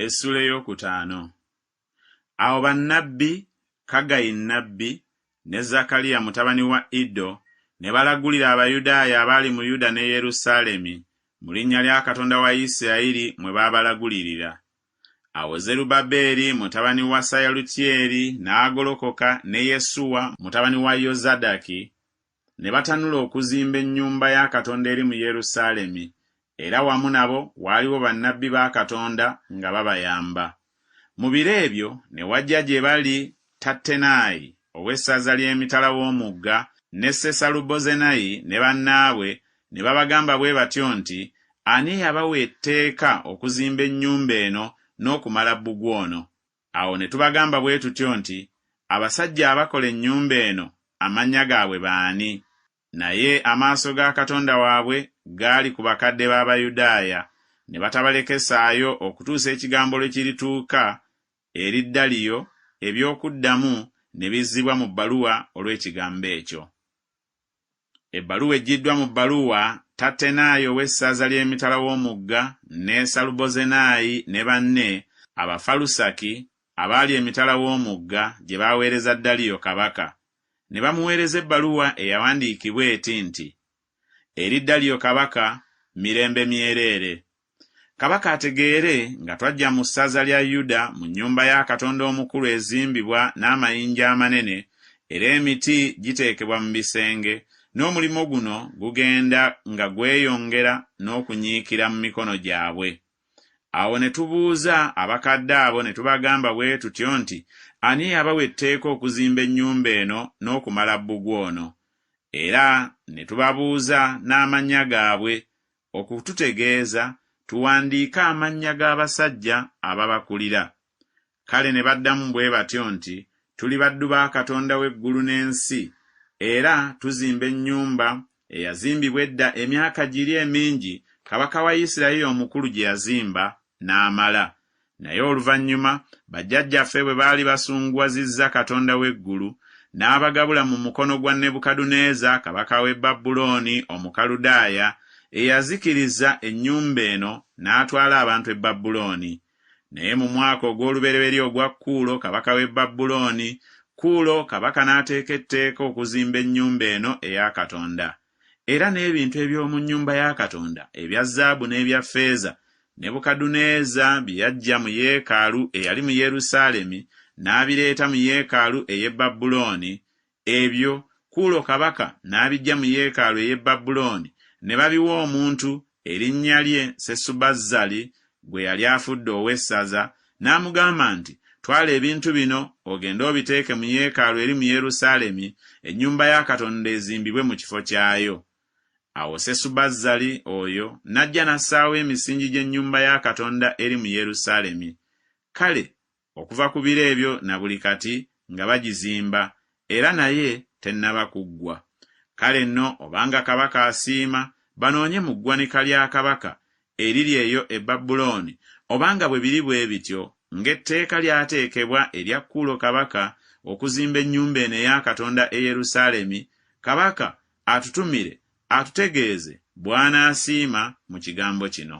Essula ey'okutaano. Awo bannabbi Kaggayi nnabbi ne Zakaliya mutabani wa Iddo ne balagulira Abayudaaya abaali mu Yuda ne Yerusaalemi mu linnya lya Katonda wa Isirayiri mwe baabalagulirira. Awo Zerubbaberi mutabani wa Seyalutyeri n'agolokoka ne Yesuwa mutabani wa Yozadaki ne batanula okuzimba ennyumba ya Katonda eri mu Yerusaalemi, era wamu nabo waaliwo bannabbi ba Katonda nga babayamba. Mu biro ebyo ne wajja gye bali Tattenayi ow'essaza ly'emitala w'omugga ne Sesalubozenayi ne bannaabwe ne babagamba bwe batyo nti, ani yabawa etteeka okuzimba ennyumba eno n'okumala bbugwe ono? Awo ne tubagamba bwe tutyo nti, abasajja abakola ennyumba eno amannya gaabwe baani? Naye amaaso ga Katonda waabwe gaali ku bakadde b'Abayudaaya, ne batabalekesaayo okutuusa ekigambo lwe kirituuka eri Daliyo, eby'okuddamu ne bizzibwa mu bbaluwa olw'ekigambo ekyo. Ebbaluwa ejjiddwa mu bbaluwa Tattenayi ow'essaza ly'emitala w'omugga ne Salubozenayi ne banne Abafalusaki abaali emitala w'omugga gye baaweereza Daliyo kabaka. Ne bamuweereza ebbaluwa eyawandiikibwa eti nti, eri Daliyo kabaka, mirembe myereere. Kabaka ategeere nga twajja mu ssaza lya Yuda mu nnyumba ya Katonda omukulu ezimbibwa n'amayinja amanene, era emiti giteekebwa mu bisenge, n'omulimu guno gugenda nga gweyongera n'okunyiikira mu mikono gyabwe. Awo ne tubuuza abakadde abo ne tubagamba bwe tutyo nti, ani yabawa etteeka okuzimba ennyumba eno n'okumala bbugwe ono? Era ne tubabuuza n'amannya gaabwe, okututegeeza tuwandiike amannya g'abasajja ababakulira. Kale ne baddamu bwe batyo nti, tuli baddu ba Katonda w'eggulu n'ensi, era tuzimba ennyumba eyazimbibwa edda emyaka giri emingi kabaka wa Isirayiri omukulu gye yazimba n'amala. Naye oluvannyuma bajjajjaffe bwe baali basunguwazizza Katonda w'eggulu, n'abagabula mu mukono gwa Nebukadduneeza kabaka w'e Babulooni Omukaludaaya, eyazikiriza ennyumba eno n'atwala abantu e Babulooni. Naye mu mwaka ogw'olubereberye ogwa Kuulo kabaka w'e Babulooni, Kuulo kabaka n'ateeka etteeka okuzimba ennyumba eno eya Katonda. Era n'ebintu eby'omu nnyumba ya Katonda ebya zaabu n'ebya ffeeza Nebukadduneeza bye yaggya mu yeekaalu eyali mu Yerusaalemi n'abireeta mu yeekaalu ey'e Babulooni, ebyo Kuulo kabaka n'abiggya mu yeekaalu ey'e Babulooni ne babiwa omuntu erinnya lye Sesubazzali gwe yali afudde ow'essaza, n'amugamba nti, twala ebintu bino ogende obiteeke mu yeekaalu eri mu Yerusaalemi, ennyumba ya Katonda ezimbibwe mu kifo kyayo. Awo Sesubazzali oyo n'ajja n'assaawo emisingi gy'ennyumba ya Katonda eri mu Yerusaalemi. Kale okuva ku biro ebyo na buli kati nga bagizimba, era naye tennaba kuggwa. Kale nno obanga kabaka asiima, banoonye mu ggwanika lya kabaka eriri eyo e Babulooni, obanga bwe biri bwe bityo ng'etteeka lyateekebwa erya Kuulo kabaka okuzimba ennyumba eno eya Katonda e Yerusaalemi, kabaka atutumire atutegeeze bw'anaasiima mu kigambo kino.